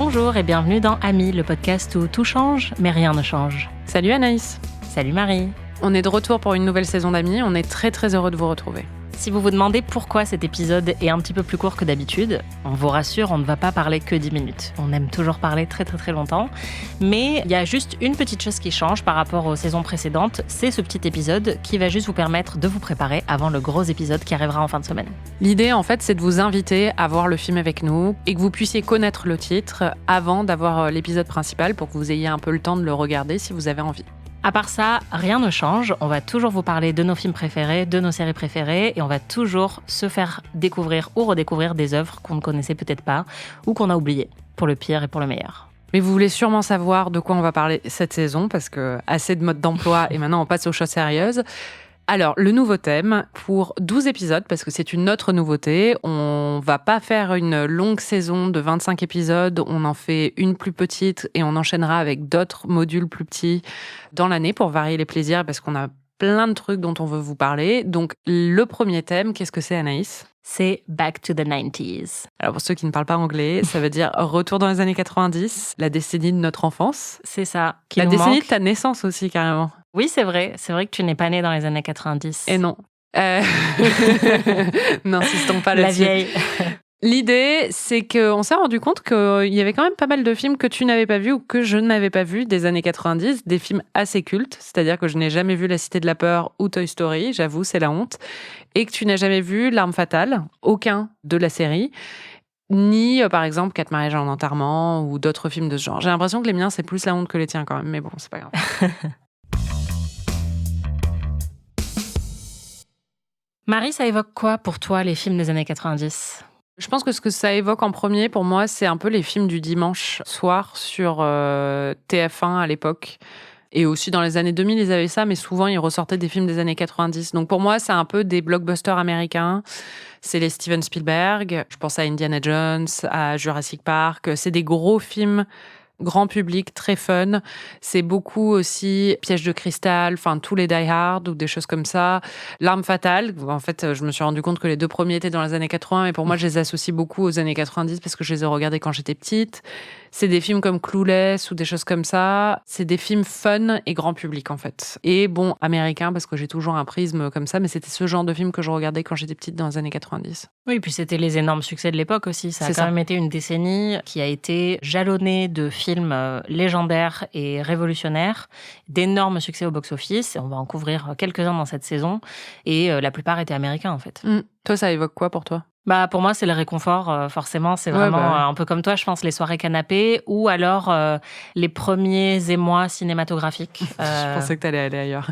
Bonjour et bienvenue dans Amis, le podcast où tout change, mais rien ne change. Salut Anaïs. Salut Marie. On est de retour pour une nouvelle saison d'Amis. On est très très heureux de vous retrouver. Si vous vous demandez pourquoi cet épisode est un petit peu plus court que d'habitude, on vous rassure, on ne va pas parler que 10 minutes. On aime toujours parler très très très longtemps. Mais il y a juste une petite chose qui change par rapport aux saisons précédentes, c'est ce petit épisode qui va juste vous permettre de vous préparer avant le gros épisode qui arrivera en fin de semaine. L'idée en fait, c'est de vous inviter à voir le film avec nous et que vous puissiez connaître le titre avant d'avoir l'épisode principal pour que vous ayez un peu le temps de le regarder si vous avez envie. À part ça, rien ne change. On va toujours vous parler de nos films préférés, de nos séries préférées et on va toujours se faire découvrir ou redécouvrir des œuvres qu'on ne connaissait peut-être pas ou qu'on a oubliées, pour le pire et pour le meilleur. Mais vous voulez sûrement savoir de quoi on va parler cette saison parce que assez de mode d'emploi et maintenant on passe aux choses sérieuses. Alors, le nouveau thème pour 12 épisodes, parce que c'est une autre nouveauté. On va pas faire une longue saison de 25 épisodes, on en fait une plus petite et on enchaînera avec d'autres modules plus petits dans l'année pour varier les plaisirs parce qu'on a plein de trucs dont on veut vous parler. Donc, le premier thème, qu'est-ce que c'est Anaïs ? C'est Back to the 90s. Alors, pour ceux qui ne parlent pas anglais, ça veut dire retour dans les années 90, la décennie de notre enfance. C'est ça. La décennie de ta naissance aussi, carrément. Oui, c'est vrai. C'est vrai que tu n'es pas née dans les années 90. Et non. N'insistons pas là-dessus. La vieille. L'idée, c'est qu'on s'est rendu compte qu'il y avait quand même pas mal de films que tu n'avais pas vus ou que je n'avais pas vus des années 90, des films assez cultes, c'est-à-dire que je n'ai jamais vu La Cité de la Peur ou Toy Story, j'avoue, c'est la honte, et que tu n'as jamais vu L'Arme Fatale, aucun de la série, ni par exemple 4 mariages en enterrement ou d'autres films de ce genre. J'ai l'impression que les miens, c'est plus la honte que les tiens quand même, mais bon, c'est pas grave. Marie, ça évoque quoi pour toi, les films des années 90 ? Je pense que ce que ça évoque en premier, pour moi, c'est un peu les films du dimanche soir sur TF1 à l'époque. Et aussi dans les années 2000, ils avaient ça, mais souvent, ils ressortaient des films des années 90. Donc pour moi, c'est un peu des blockbusters américains. C'est les Steven Spielberg. Je pense à Indiana Jones, à Jurassic Park. C'est des gros films grand public, très fun. C'est beaucoup aussi Piège de cristal, enfin tous les Die Hard ou des choses comme ça. L'Arme fatale, en fait, je me suis rendu compte que les deux premiers étaient dans les années 80, mais pour moi, je les associe beaucoup aux années 90 parce que je les ai regardés quand j'étais petite. C'est des films comme Clueless ou des choses comme ça. C'est des films fun et grand public, en fait. Et bon, américains, parce que j'ai toujours un prisme comme ça, mais c'était ce genre de film que je regardais quand j'étais petite dans les années 90. Oui, puis c'était les énormes succès de l'époque aussi. Ça a quand même été une décennie qui a été jalonnée de films légendaires et révolutionnaires, d'énormes succès au box-office. On va en couvrir quelques-uns dans cette saison. Et la plupart étaient américains, en fait. Toi, ça évoque quoi pour toi ? Bah, pour moi, c'est le réconfort, forcément. C'est vraiment un peu comme toi, je pense, les soirées canapé ou alors les premiers émois cinématographiques. Je pensais que t'allais aller ailleurs.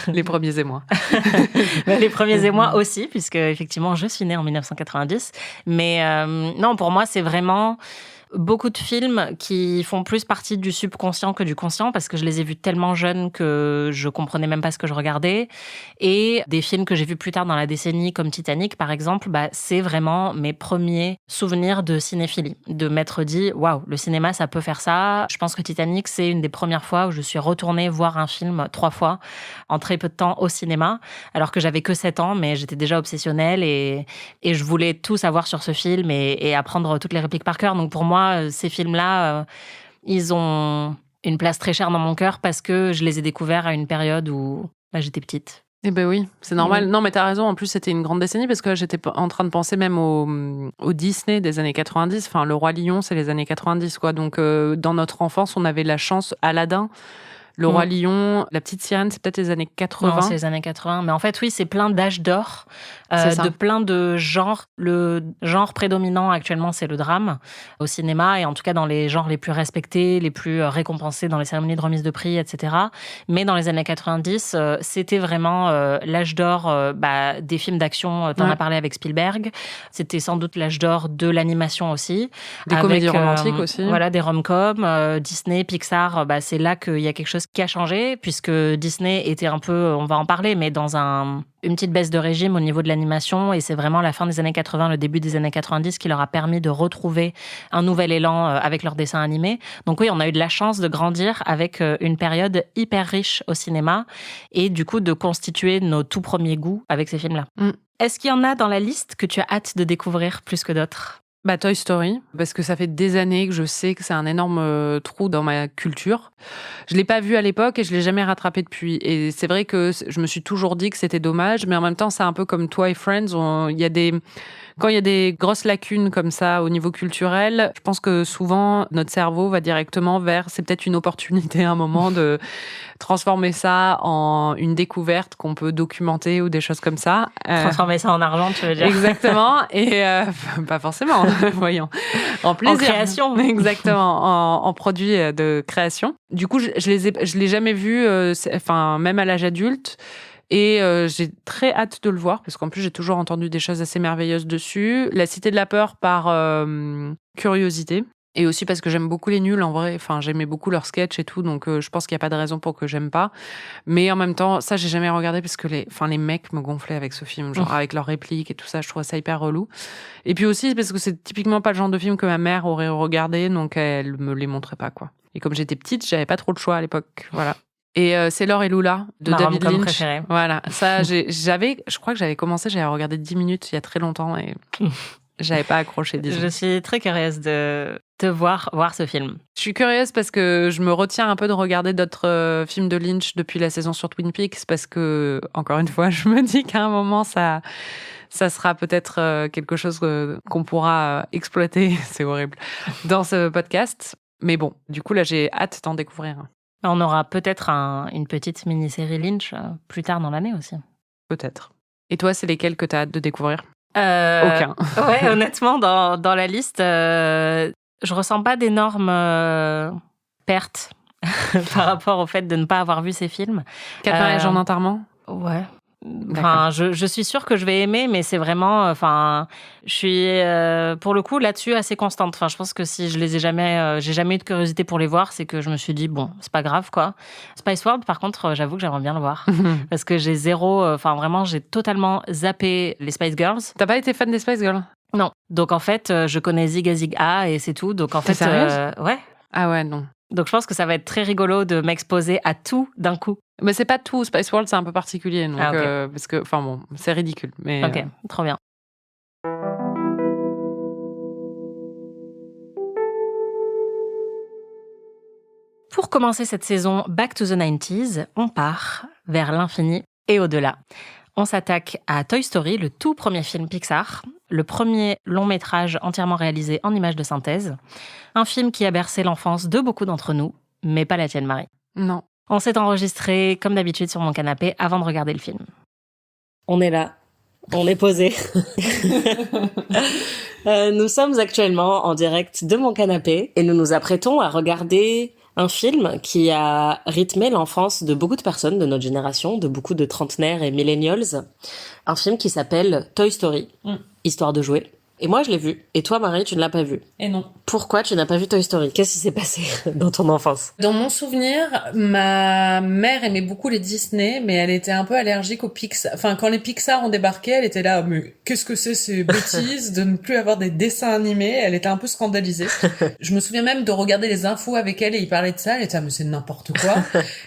Les premiers émois. Les premiers émois aussi, puisque effectivement, je suis née en 1990. Mais non, pour moi, c'est vraiment beaucoup de films qui font plus partie du subconscient que du conscient parce que je les ai vus tellement jeunes que je comprenais même pas ce que je regardais. Et des films que j'ai vus plus tard dans la décennie comme Titanic, par exemple, bah, c'est vraiment mes premiers souvenirs de cinéphilie. De m'être dit, waouh, le cinéma, ça peut faire ça. Je pense que Titanic, c'est une des premières fois où je suis retournée voir un film 3 fois en très peu de temps au cinéma, alors que j'avais que 7 ans, mais j'étais déjà obsessionnelle et je voulais tout savoir sur ce film et apprendre toutes les répliques par cœur. Donc pour moi, ces films-là, ils ont une place très chère dans mon cœur parce que je les ai découverts à une période où j'étais petite. Eh ben oui, c'est normal. Non, mais t'as raison. En plus, c'était une grande décennie parce que j'étais en train de penser même au Disney des années 90. Enfin, Le Roi Lion, c'est les années 90, quoi. Donc, dans notre enfance, on avait la chance. Aladdin, Le Roi Lion, La Petite Sirène, c'est peut-être les années 80. Non, c'est les années 80. Mais en fait, oui, c'est plein d'âges d'or, de plein de genres. Le genre prédominant actuellement, c'est le drame au cinéma et en tout cas dans les genres les plus respectés, les plus récompensés dans les cérémonies de remise de prix, etc. Mais dans les années 90, c'était vraiment l'âge d'or des films d'action. T'en as parlé avec Spielberg. C'était sans doute l'âge d'or de l'animation aussi. Des comédies romantiques aussi. Voilà, des rom-coms, Disney, Pixar. Bah, c'est là qu'il y a quelque chose qui a changé, puisque Disney était un peu, on va en parler, mais dans une petite baisse de régime au niveau de l'animation, et c'est vraiment la fin des années 80, le début des années 90 qui leur a permis de retrouver un nouvel élan avec leurs dessins animés. Donc oui, on a eu de la chance de grandir avec une période hyper riche au cinéma, et du coup de constituer nos tout premiers goûts avec ces films-là. Est-ce qu'il y en a dans la liste que tu as hâte de découvrir plus que d'autres ? Bah, Toy Story, parce que ça fait des années que je sais que c'est un énorme trou dans ma culture. Je l'ai pas vu à l'époque et je l'ai jamais rattrapé depuis. Et c'est vrai que je me suis toujours dit que c'était dommage, mais en même temps, c'est un peu comme toi et Friends. Quand il y a des grosses lacunes comme ça au niveau culturel, je pense que souvent notre cerveau va directement vers, c'est peut-être une opportunité à un moment de transformer ça en une découverte qu'on peut documenter ou des choses comme ça. Transformer ça en argent, tu veux dire? Exactement. Et pas forcément, voyons. En plaisir. En création. Exactement, en produit de création. Du coup, je l'ai jamais vu, même à l'âge adulte. Et j'ai très hâte de le voir, parce qu'en plus, j'ai toujours entendu des choses assez merveilleuses dessus. La Cité de la Peur par curiosité. Et aussi parce que j'aime beaucoup les nuls, en vrai. Enfin, j'aimais beaucoup leurs sketchs et tout, donc je pense qu'il n'y a pas de raison pour que j'aime pas. Mais en même temps, ça, j'ai jamais regardé parce que les mecs me gonflaient avec ce film, genre avec leurs répliques et tout ça, je trouvais ça hyper relou. Et puis aussi parce que c'est typiquement pas le genre de film que ma mère aurait regardé, donc elle me les montrait pas, quoi. Et comme j'étais petite, j'avais pas trop le choix à l'époque, voilà. Et C'est Laure et Lula de Ma David rom-com Lynch. préférée. Voilà, ça, je crois que j'avais regardé 10 minutes il y a très longtemps et j'avais pas accroché, disons. Je suis très curieuse de te voir ce film. Je suis curieuse parce que je me retiens un peu de regarder d'autres films de Lynch depuis la saison sur Twin Peaks, parce que, encore une fois, je me dis qu'à un moment, ça sera peut-être quelque chose qu'on pourra exploiter, c'est horrible, dans ce podcast. Mais bon, du coup, là, j'ai hâte d'en découvrir. On aura peut-être une petite mini-série Lynch plus tard dans l'année aussi. Peut-être. Et toi, c'est lesquels que tu as hâte de découvrir ? Aucun. Ouais, honnêtement, dans la liste, je ressens pas d'énormes pertes par rapport au fait de ne pas avoir vu ces films. Catherine et Jean d'Interment ? Ouais. Enfin, je suis sûre que je vais aimer, mais c'est vraiment, je suis pour le coup là-dessus assez constante. Enfin, je pense que si je les ai jamais, j'ai jamais eu de curiosité pour les voir, c'est que je me suis dit bon, c'est pas grave quoi. Spice World, par contre, j'avoue que j'aimerais bien le voir parce que j'ai vraiment, j'ai totalement zappé les Spice Girls. T'as pas été fan des Spice Girls ? Non. Donc en fait, je connais Zig A et c'est tout. Donc en T'es fait, sérieuse ? ouais. Ah ouais, non. Donc je pense que ça va être très rigolo de m'exposer à tout d'un coup. Mais c'est pas tout. Spice World, c'est un peu particulier. Donc, okay. Parce que, enfin bon, c'est ridicule. Mais, ok, trop bien. Pour commencer cette saison Back to the 90s, on part vers l'infini et au-delà. On s'attaque à Toy Story, le tout premier film Pixar, le premier long métrage entièrement réalisé en images de synthèse. Un film qui a bercé l'enfance de beaucoup d'entre nous, mais pas la tienne, Marie. Non. On s'est enregistré, comme d'habitude, sur mon canapé avant de regarder le film. On est là. On est posé. Nous sommes actuellement en direct de mon canapé et nous nous apprêtons à regarder un film qui a rythmé l'enfance de beaucoup de personnes de notre génération, de beaucoup de trentenaires et millennials. Un film qui s'appelle Toy Story, Histoire de jouer. Et moi, je l'ai vu. Et toi, Marie, tu ne l'as pas vu. Et non. Pourquoi tu n'as pas vu Toy Story ? Qu'est-ce qui s'est passé dans ton enfance ? Dans mon souvenir, ma mère aimait beaucoup les Disney, mais elle était un peu allergique aux Pixar. Enfin, quand les Pixar ont débarqué, elle était là, mais qu'est-ce que c'est ces bêtises de ne plus avoir des dessins animés ? Elle était un peu scandalisée. Je me souviens même de regarder les infos avec elle et il parlait de ça. Elle était, mais c'est n'importe quoi.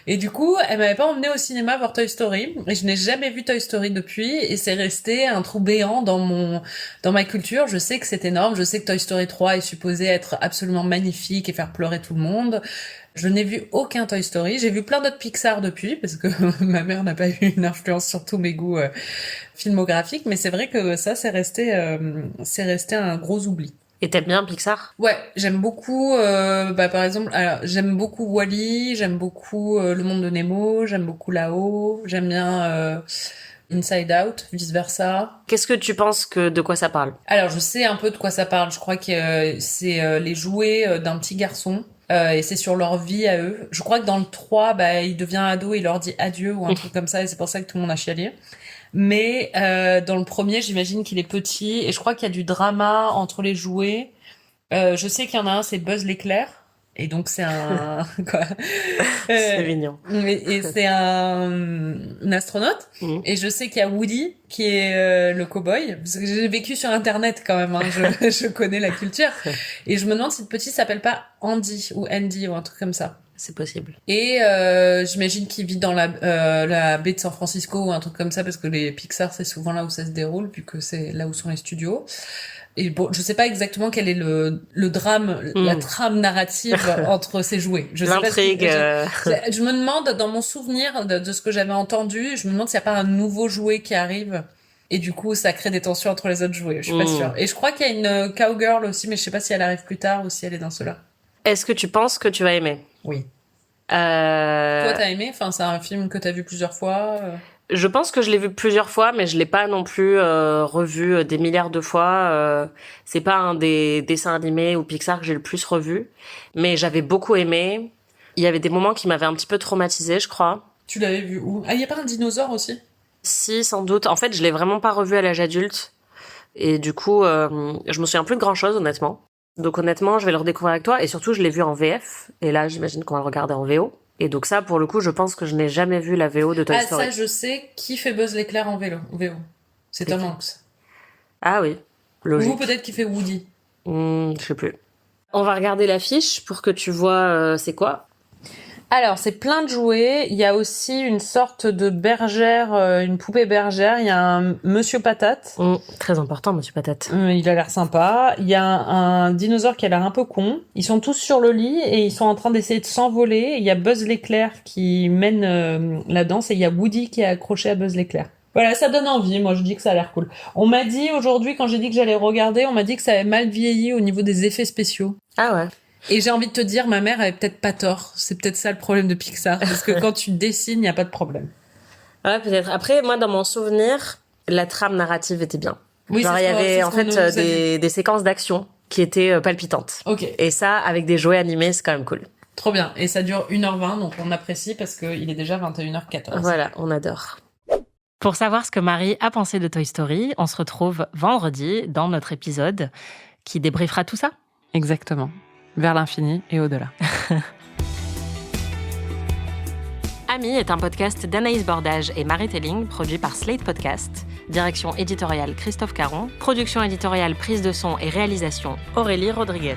Et du coup, elle m'avait pas emmenée au cinéma voir Toy Story. Et je n'ai jamais vu Toy Story depuis. Et c'est resté un trou béant dans ma culture. Je sais que c'est énorme. Je sais que Toy Story 3 est supposé être absolument magnifique et faire pleurer tout le monde. Je n'ai vu aucun Toy Story. J'ai vu plein d'autres Pixar depuis, parce que ma mère n'a pas eu une influence sur tous mes goûts filmographiques. Mais c'est vrai que ça, c'est resté un gros oubli. Et t'aimes bien Pixar ? Ouais, j'aime beaucoup, par exemple, alors, j'aime beaucoup Wall-E, j'aime beaucoup Le Monde de Nemo, j'aime beaucoup Là-haut, j'aime bien Inside Out, vice versa. Qu'est-ce que tu penses de quoi ça parle ? Alors, je sais un peu de quoi ça parle. Je crois que c'est les jouets d'un petit garçon. Et c'est sur leur vie à eux. Je crois que dans le 3, il devient ado et il leur dit adieu ou un truc comme ça. Et c'est pour ça que tout le monde a chialé. Mais dans le premier, j'imagine qu'il est petit. Et je crois qu'il y a du drama entre les jouets. Je sais qu'il y en a un, c'est Buzz l'éclair. Et donc c'est un quoi c'est mignon. Et c'est un astronaute. Et je sais qu'il y a Woody qui est le cow-boy, parce que j'ai vécu sur internet quand même, hein, je connais la culture. Et je me demande si le petit s'appelle pas Andy ou un truc comme ça. C'est possible. Et j'imagine qu'il vit dans la baie de San Francisco ou un truc comme ça, parce que les Pixar c'est souvent là où ça se déroule, vu que c'est là où sont les studios. Et bon, je sais pas exactement quel est le drame, la trame narrative entre ces jouets. Je sais pas L'intrigue. je me demande, dans mon souvenir de ce que j'avais entendu, je me demande s'il n'y a pas un nouveau jouet qui arrive. Et du coup, ça crée des tensions entre les autres jouets. Je suis pas sûre. Et je crois qu'il y a une cowgirl aussi, mais je sais pas si elle arrive plus tard ou si elle est dans ceux-là. Est-ce que tu penses que tu vas aimer? Oui. Toi, t'as aimé? Enfin, c'est un film que t'as vu plusieurs fois. Je pense que je l'ai vu plusieurs fois, mais je l'ai pas non plus revu des milliards de fois. C'est pas un des dessins animés ou Pixar que j'ai le plus revu, mais j'avais beaucoup aimé. Il y avait des moments qui m'avaient un petit peu traumatisée, je crois. Tu l'avais vu où? Ah, il y a pas un dinosaure aussi? Si, sans doute. En fait, je l'ai vraiment pas revu à l'âge adulte, et du coup, je me souviens plus de grand-chose, honnêtement. Donc honnêtement, je vais le redécouvrir avec toi, et surtout, je l'ai vu en VF, et là, j'imagine qu'on va le regarder en VO. Et donc ça, pour le coup, je pense que je n'ai jamais vu la VO de Toy Story. Ah, ça, je sais qui fait Buzz l'éclair en VO. C'est Tom Hanks. Ah oui, logique. Ou peut-être qui fait Woody. Je sais plus. On va regarder l'affiche pour que tu vois c'est quoi. Alors, c'est plein de jouets. Il y a aussi une sorte de bergère, une poupée bergère. Il y a un Monsieur Patate. Très important, Monsieur Patate. Il a l'air sympa. Il y a un dinosaure qui a l'air un peu con. Ils sont tous sur le lit et ils sont en train d'essayer de s'envoler. Il y a Buzz l'éclair qui mène la danse et il y a Woody qui est accroché à Buzz l'éclair. Voilà, ça donne envie. Moi, je dis que ça a l'air cool. On m'a dit aujourd'hui, quand j'ai dit que j'allais regarder, on m'a dit que ça avait mal vieilli au niveau des effets spéciaux. Ah ouais. Et j'ai envie de te dire, ma mère avait peut-être pas tort. C'est peut-être ça le problème de Pixar. Parce que quand tu dessines, il n'y a pas de problème. Ouais, peut-être. Après, moi, dans mon souvenir, la trame narrative était bien. Oui, genre, il y avait en fait des séquences d'action qui étaient palpitantes. Ok. Et ça, avec des jouets animés, c'est quand même cool. Trop bien. Et ça dure 1h20, donc on apprécie parce qu'il est déjà 21h14. Voilà, on adore. Pour savoir ce que Marie a pensé de Toy Story, on se retrouve vendredi dans notre épisode qui débriefera tout ça. Exactement. Vers l'infini et au-delà. Ami est un podcast d'Anaïs Bordage et Marie Telling, produit par Slate Podcast. Direction éditoriale Christophe Caron. Production éditoriale, prise de son et réalisation Aurélie Rodriguez.